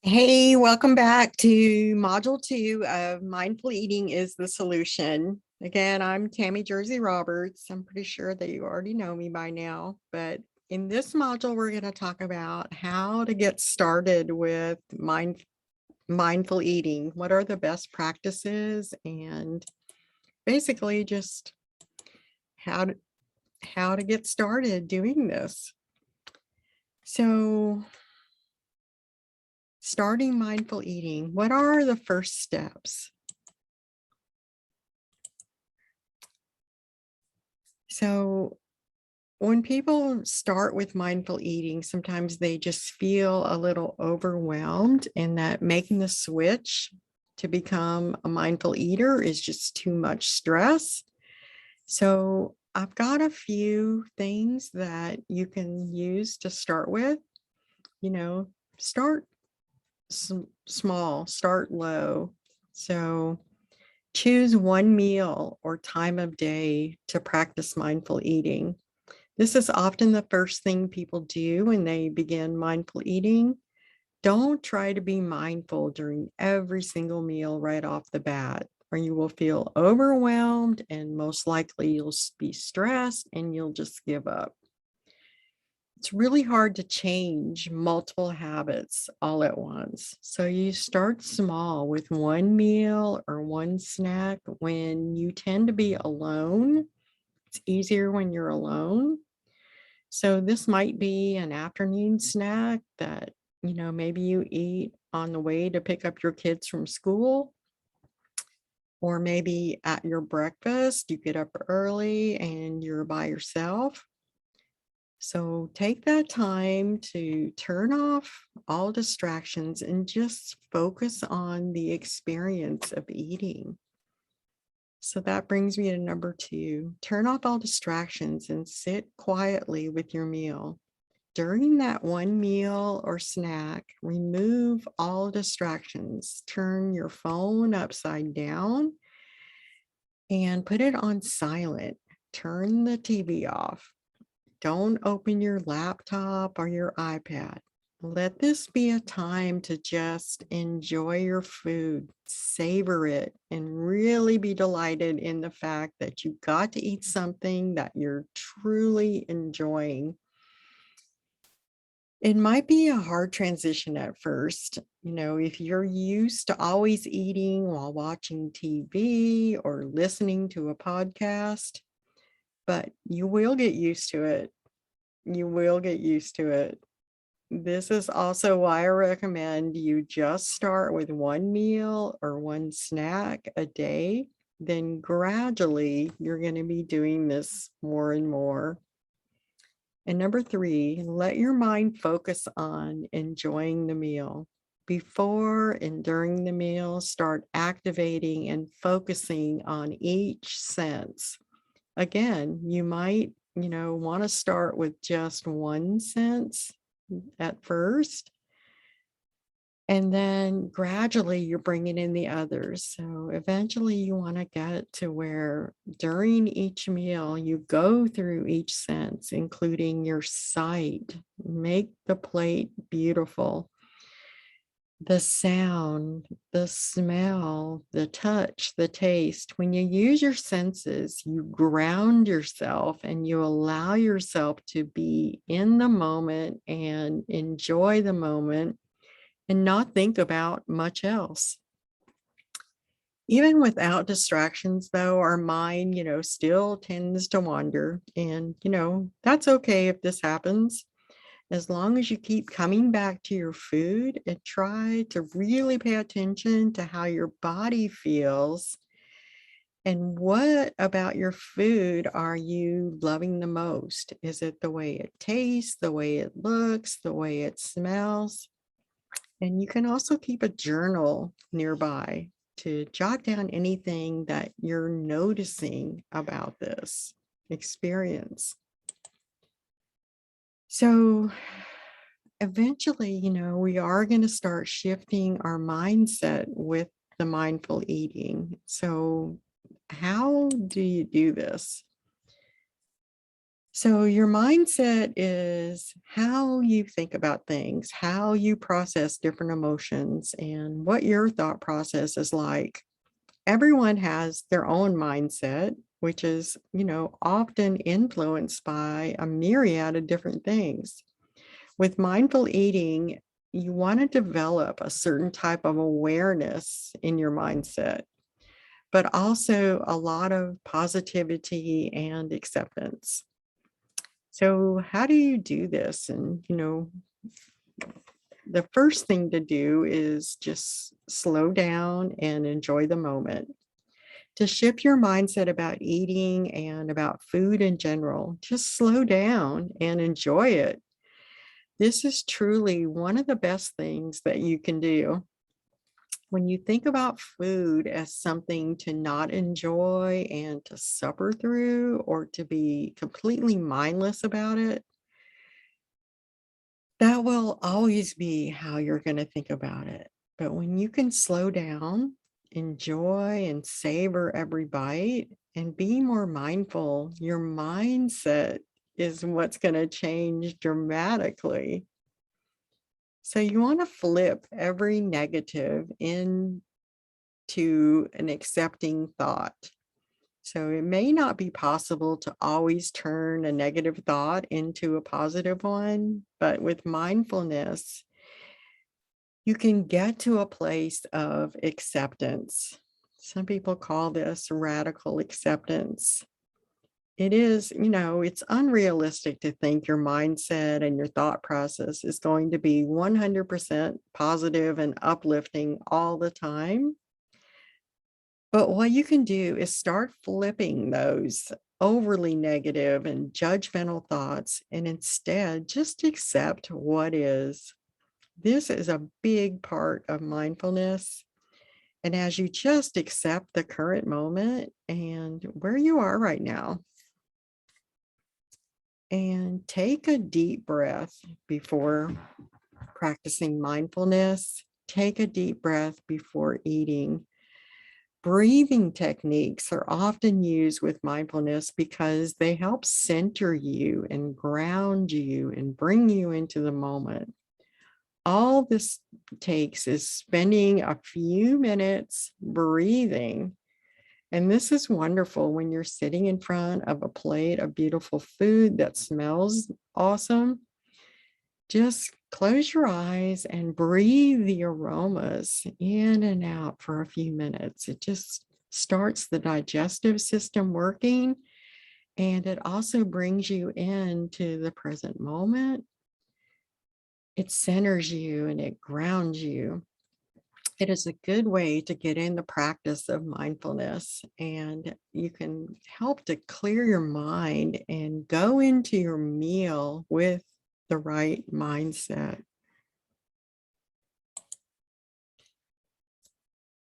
Hey, welcome back to Module 2 of Mindful Eating is the Solution. Again, I'm Tami Jersey Roberts. I'm pretty sure that you already know me by now, but in this module, we're going to talk about how to get started with mindful eating. What are the best practices and basically just how to get started doing this. So starting mindful eating, what are the first steps? So when people start with mindful eating, sometimes they just feel a little overwhelmed, and that making the switch to become a mindful eater is just too much stress. So I've got a few things that you can use to start with. Start small, start low. So choose one meal or time of day to practice mindful eating. This is often the first thing people do when they begin mindful eating. Don't try to be mindful during every single meal right off the bat, or you will feel overwhelmed and most likely you'll be stressed and you'll just give up. It's really hard to change multiple habits all at once. So you start small with one meal or one snack when you tend to be alone. It's easier when you're alone. So this might be an afternoon snack that, maybe you eat on the way to pick up your kids from school, or maybe at your breakfast, you get up early and you're by yourself. So take that time to turn off all distractions and just focus on the experience of eating. So that brings me to number 2. Turn off all distractions and sit quietly with your meal. During that one meal or snack, remove all distractions. Turn your phone upside down and put it on silent. Turn the TV off. Don't open your laptop or your iPad. Let this be a time to just enjoy your food, savor it, and really be delighted in the fact that you got to eat something that you're truly enjoying. It might be a hard transition at first. If you're used to always eating while watching TV or listening to a podcast, but you will get used to it. You will get used to it. This is also why I recommend you just start with one meal or one snack a day. Then gradually you're going to be doing this more and more. And number 3, let your mind focus on enjoying the meal. Before and during the meal, start activating and focusing on each sense. Again, you might, want to start with just one sense at first, and then gradually you're bringing in the others. So eventually you want to get to where during each meal, you go through each sense, including your sight. Make the plate beautiful. The sound, the smell, the touch, the taste. When you use your senses, you ground yourself and you allow yourself to be in the moment and enjoy the moment and not think about much else. Even without distractions, though, our mind, still tends to wander. And, that's okay if this happens. As long as you keep coming back to your food and try to really pay attention to how your body feels and what about your food are you loving the most? Is it the way it tastes, the way it looks, the way it smells? And you can also keep a journal nearby to jot down anything that you're noticing about this experience. So eventually, we are going to start shifting our mindset with the mindful eating. So how do you do this? So, your mindset is how you think about things, how you process different emotions, and what your thought process is like. Everyone has their own mindset, which is, often influenced by a myriad of different things. With mindful eating, you want to develop a certain type of awareness in your mindset, but also a lot of positivity and acceptance. So, how do you do this? And, the first thing to do is just slow down and enjoy the moment. To shift your mindset about eating and about food in general, just slow down and enjoy it. This is truly one of the best things that you can do. When you think about food as something to not enjoy and to suffer through or to be completely mindless about it, that will always be how you're going to think about it. But when you can slow down, enjoy and savor every bite, and be more mindful, your mindset is what's going to change dramatically. So you want to flip every negative into an accepting thought. So it may not be possible to always turn a negative thought into a positive one, but with mindfulness, you can get to a place of acceptance. Some people call this radical acceptance. It is, it's unrealistic to think your mindset and your thought process is going to be 100% positive and uplifting all the time. But what you can do is start flipping those overly negative and judgmental thoughts and instead just accept what is. This is a big part of mindfulness. And as you just accept the current moment and where you are right now, and take a deep breath before practicing mindfulness, take a deep breath before eating. Breathing techniques are often used with mindfulness because they help center you and ground you and bring you into the moment. All this takes is spending a few minutes breathing. And this is wonderful when you're sitting in front of a plate of beautiful food that smells awesome. Just close your eyes and breathe the aromas in and out for a few minutes. It just starts the digestive system working, and it also brings you into the present moment. It centers you and it grounds you. It is a good way to get in the practice of mindfulness, and you can help to clear your mind and go into your meal with the right mindset.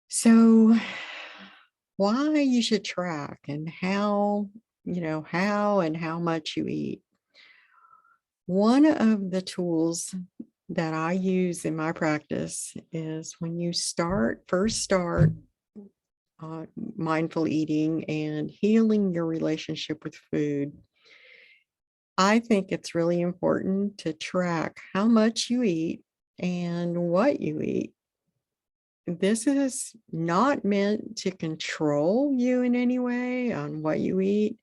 So, why you should track and how and how much you eat. One of the tools that I use in my practice is when you first start mindful eating and healing your relationship with food. I think it's really important to track how much you eat and what you eat. This is not meant to control you in any way on what you eat,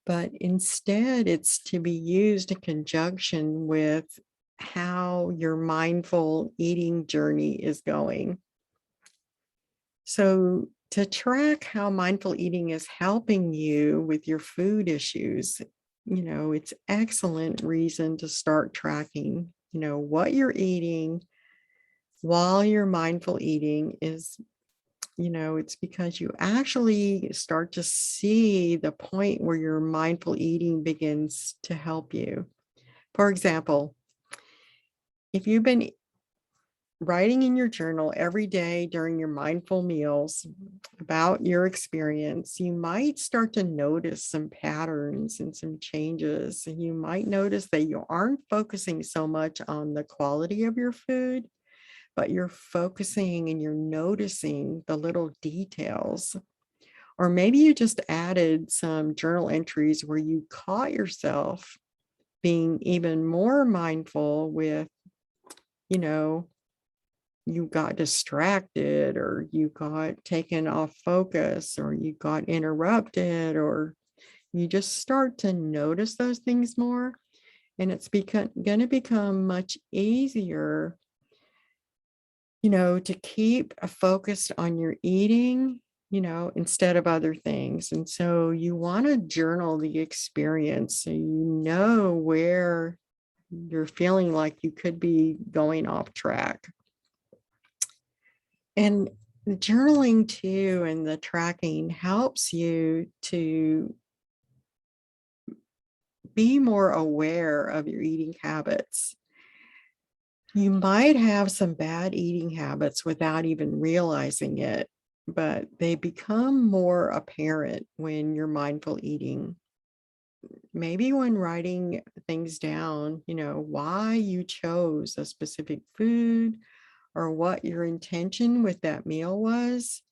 but instead it's to be used in conjunction with how your mindful eating journey is going. So, to track how mindful eating is helping you with your food issues, it's excellent reason to start tracking, what you're eating while you're mindful eating is, it's because you actually start to see the point where your mindful eating begins to help you. For example, if you've been writing in your journal every day during your mindful meals about your experience, you might start to notice some patterns and some changes. And you might notice that you aren't focusing so much on the quality of your food, but you're focusing and you're noticing the little details. Or maybe you just added some journal entries where you caught yourself being even more mindful with, you know, you got distracted, or you got taken off focus, or you got interrupted, or you just start to notice those things more. And it's going to become much easier, to keep focused on your eating, instead of other things. And so you want to journal the experience so you know where you're feeling like you could be going off track. And the journaling too, and the tracking helps you to be more aware of your eating habits. You might have some bad eating habits without even realizing it, but they become more apparent when you're mindful eating. Maybe when writing things down, why you chose a specific food or what your intention with that meal was.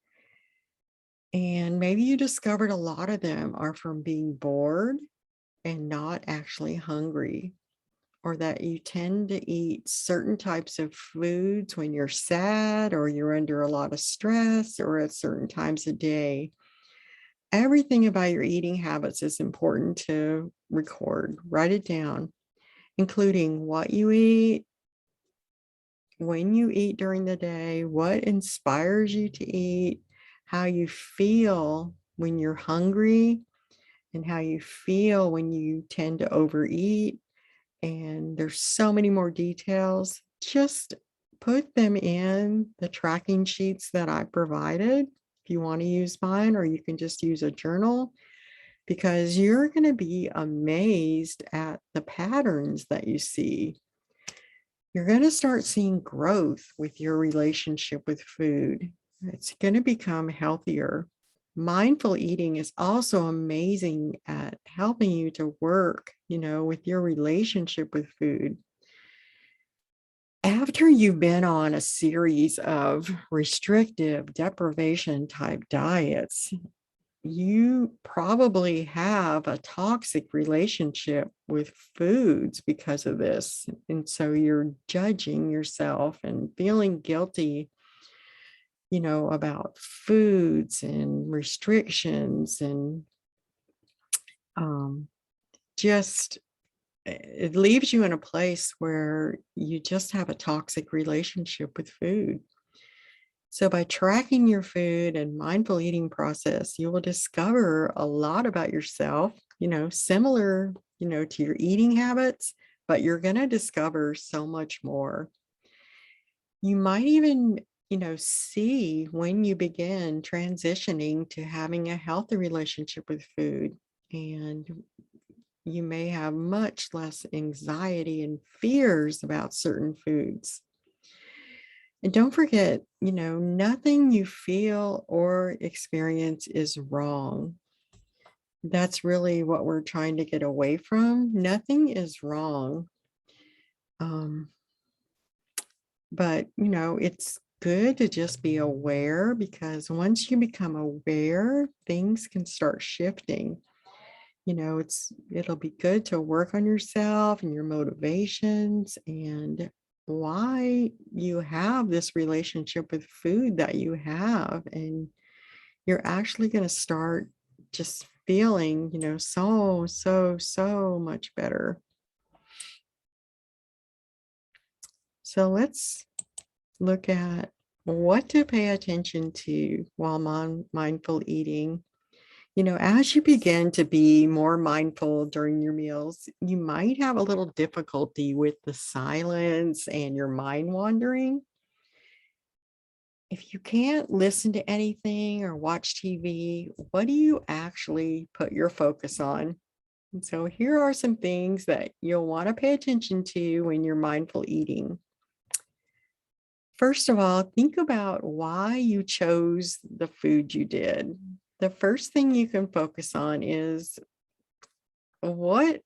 And maybe you discovered a lot of them are from being bored and not actually hungry, or that you tend to eat certain types of foods when you're sad or you're under a lot of stress or at certain times of day. Everything about your eating habits is important to record. Write it down, including what you eat, when you eat during the day, what inspires you to eat, how you feel when you're hungry, and how you feel when you tend to overeat. And there's so many more details. Just put them in the tracking sheets that I provided if you want to use mine, or you can just use a journal, because you're going to be amazed at the patterns that you see. You're going to start seeing growth with your relationship with food. It's going to become healthier. Mindful eating is also amazing at helping you to work, with your relationship with food. After you've been on a series of restrictive deprivation type diets, you probably have a toxic relationship with foods because of this. And so you're judging yourself and feeling guilty, about foods and restrictions, and just it leaves you in a place where you just have a toxic relationship with food. So by tracking your food and mindful eating process, you will discover a lot about yourself, similar, to your eating habits, but you're going to discover so much more. You might even, see when you begin transitioning to having a healthy relationship with food, and you may have much less anxiety and fears about certain foods. And don't forget, nothing you feel or experience is wrong. That's really what we're trying to get away from. Nothing is wrong. But, it's good to just be aware, because once you become aware, things can start shifting. It'll be good to work on yourself and your motivations and why you have this relationship with food that you have. And you're actually going to start just feeling, so much better. So let's look at what to pay attention to while mindful eating. As you begin to be more mindful during your meals, you might have a little difficulty with the silence and your mind wandering. If you can't listen to anything or watch TV, what do you actually put your focus on? And so here are some things that you'll want to pay attention to when you're mindful eating. First of all, think about why you chose the food you did. The first thing you can focus on is what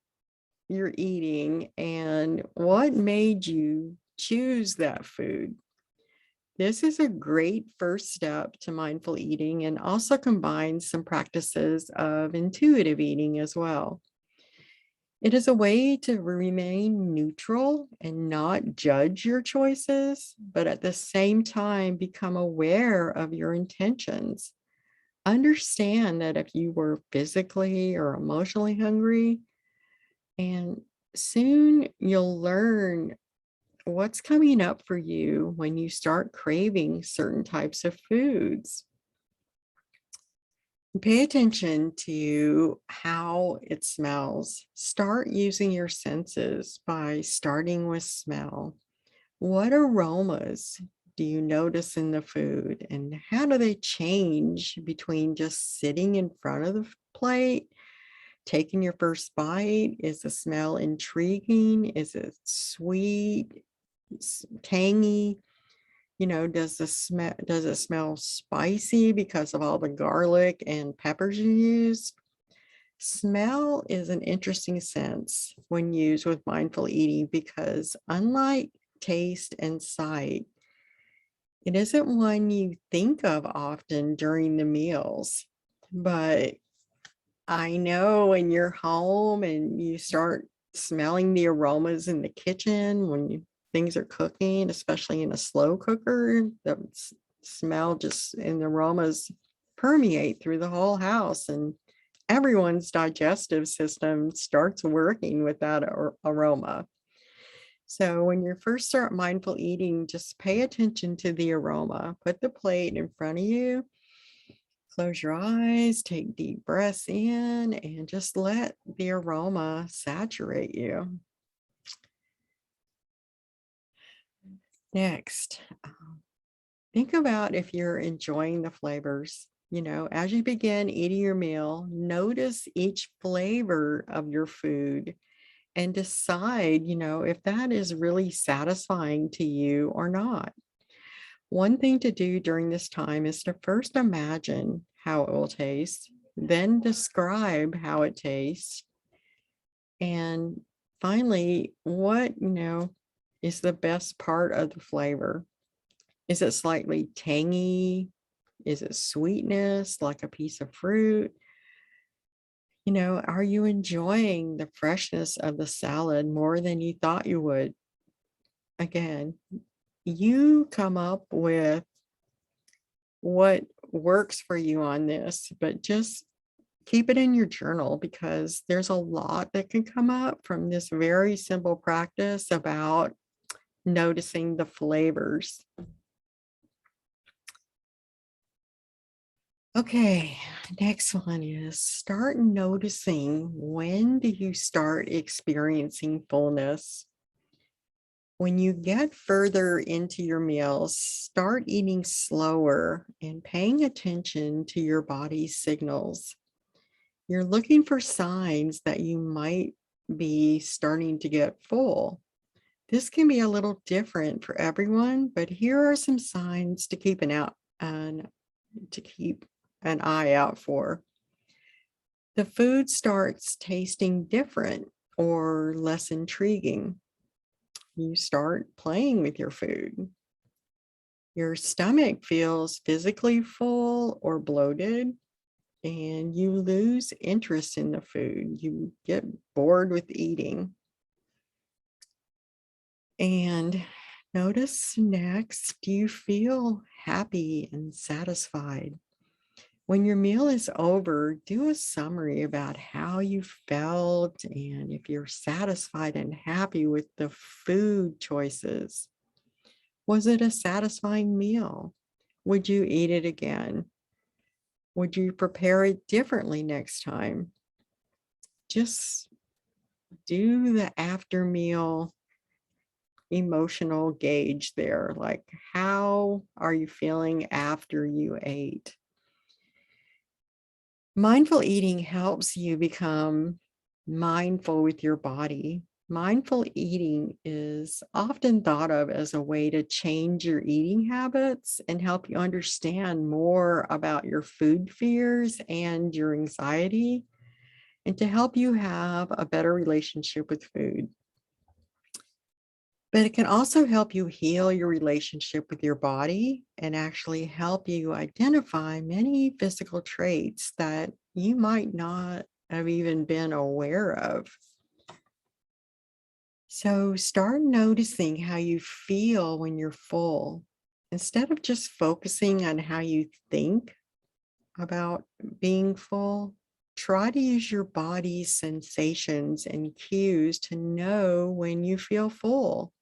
you're eating and what made you choose that food. This is a great first step to mindful eating and also combines some practices of intuitive eating as well. It is a way to remain neutral and not judge your choices, but at the same time become aware of your intentions. Understand that if you were physically or emotionally hungry, and soon you'll learn what's coming up for you when you start craving certain types of foods. Pay attention to how it smells. Start using your senses by starting with smell. What aromas do you notice in the food, and how do they change between just sitting in front of the plate, taking your first bite? Is the smell intriguing? Is it sweet, tangy? Does it smell spicy because of all the garlic and peppers you used? Smell is an interesting sense when used with mindful eating because unlike taste and sight, it isn't one you think of often during the meals. But I know when you're home and you start smelling the aromas in the kitchen things are cooking, especially in a slow cooker, the smell just and the aromas permeate through the whole house, and everyone's digestive system starts working with that aroma. So when you first start mindful eating, just pay attention to the aroma. Put the plate in front of you. Close your eyes, take deep breaths in, and just let the aroma saturate you. Next, think about if you're enjoying the flavors. As you begin eating your meal, notice each flavor of your food and decide, if that is really satisfying to you or not. One thing to do during this time is to first imagine how it will taste, then describe how it tastes, and finally, what, is the best part of the flavor? Is it slightly tangy? Is it sweetness, like a piece of fruit? Are you enjoying the freshness of the salad more than you thought you would? Again, you come up with what works for you on this, but just keep it in your journal because there's a lot that can come up from this very simple practice about noticing the flavors. Okay, next one is start noticing, when do you start experiencing fullness? When you get further into your meals, start eating slower and paying attention to your body's signals. You're looking for signs that you might be starting to get full. This can be a little different for everyone, but here are some signs to keep an eye out for. The food starts tasting different or less intriguing. You start playing with your food. Your stomach feels physically full or bloated, and you lose interest in the food. You get bored with eating. And notice next, do you feel happy and satisfied? When your meal is over, do a summary about how you felt and if you're satisfied and happy with the food choices. Was it a satisfying meal? Would you eat it again? Would you prepare it differently next time? Just do the after meal emotional gauge there. Like, how are you feeling after you ate? Mindful eating helps you become mindful with your body. Mindful eating is often thought of as a way to change your eating habits and help you understand more about your food fears and your anxiety, and to help you have a better relationship with food. But it can also help you heal your relationship with your body and actually help you identify many physical traits that you might not have even been aware of. So start noticing how you feel when you're full. Instead of just focusing on how you think about being full, try to use your body's sensations and cues to know when you feel full.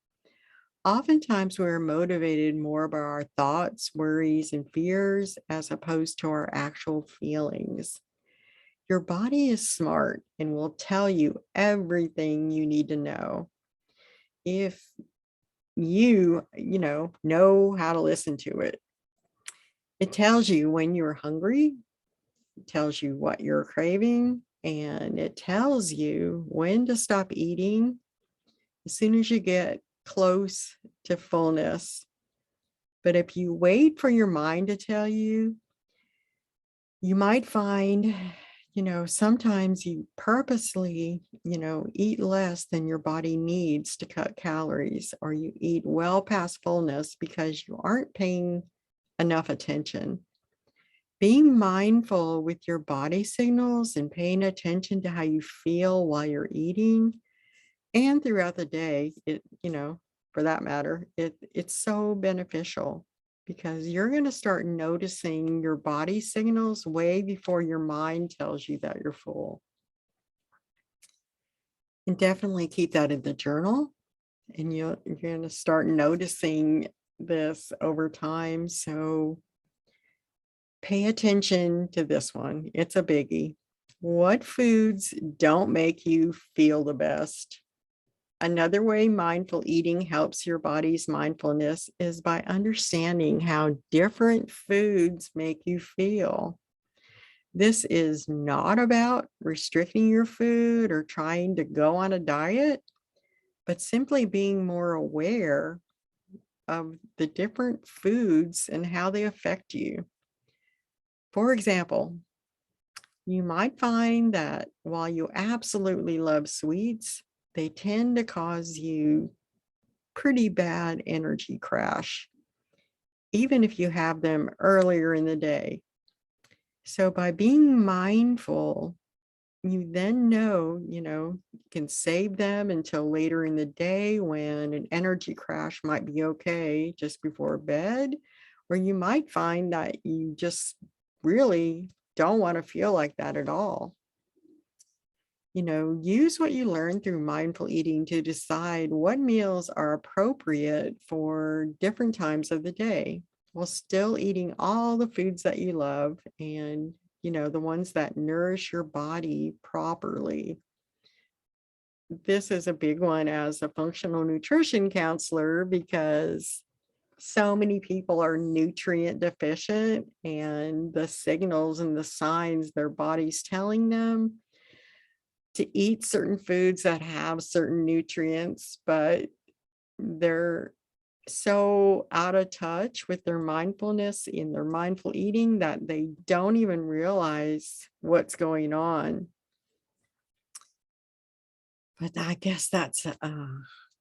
Oftentimes, we're motivated more by our thoughts, worries, and fears as opposed to our actual feelings. Your body is smart and will tell you everything you need to know if you know how to listen to it. It tells you when you're hungry, it tells you what you're craving, and it tells you when to stop eating as soon as you get close to fullness. But if you wait for your mind to tell you, you might find, sometimes you purposely, eat less than your body needs to cut calories, or you eat well past fullness because you aren't paying enough attention. Being mindful with your body signals and paying attention to how you feel while you're eating and throughout the day, for that matter, it's so beneficial because you're going to start noticing your body signals way before your mind tells you that you're full. And definitely keep that in the journal, and you're going to start noticing this over time. So pay attention to this one. It's a biggie. What foods don't make you feel the best? Another way mindful eating helps your body's mindfulness is by understanding how different foods make you feel. This is not about restricting your food or trying to go on a diet, but simply being more aware of the different foods and how they affect you. For example, you might find that while you absolutely love sweets, they tend to cause you pretty bad energy crash, even if you have them earlier in the day. So by being mindful, you then know, you can save them until later in the day when an energy crash might be okay just before bed, or you might find that you just really don't want to feel like that at all. Use what you learn through mindful eating to decide what meals are appropriate for different times of the day while still eating all the foods that you love and, the ones that nourish your body properly. This is a big one as a functional nutrition counselor because so many people are nutrient deficient, and the signals and the signs their body's telling them to eat certain foods that have certain nutrients, but they're so out of touch with their mindfulness in their mindful eating that they don't even realize what's going on. But I guess that's a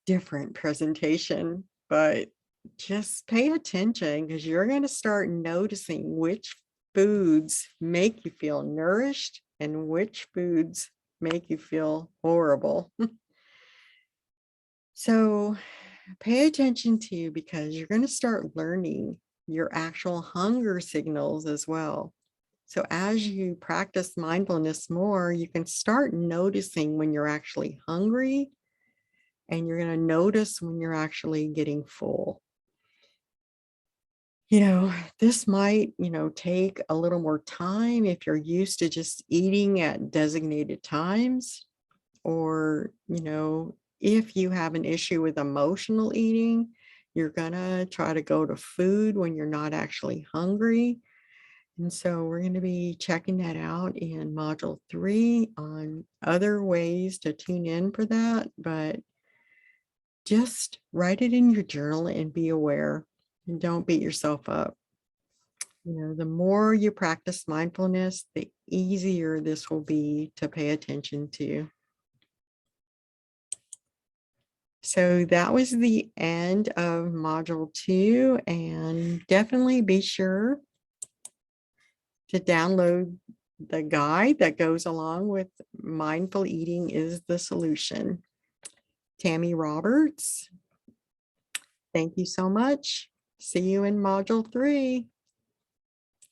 different presentation, but just pay attention because you're going to start noticing which foods make you feel nourished and which foods make you feel horrible. So pay attention to, because you're going to start learning your actual hunger signals as well. So as you practice mindfulness more, you can start noticing when you're actually hungry, and you're going to notice when you're actually getting full. This might, take a little more time if you're used to just eating at designated times, or, if you have an issue with emotional eating, you're going to try to go to food when you're not actually hungry. And so we're going to be checking that out in module 3 on other ways to tune in for that. But just write it in your journal and be aware, and don't beat yourself up. The more you practice mindfulness, the easier this will be to pay attention to. So that was the end of module 2, and definitely be sure to download the guide that goes along with Mindful Eating is the Solution. Tami Roberts, thank you so much. See you in module 3.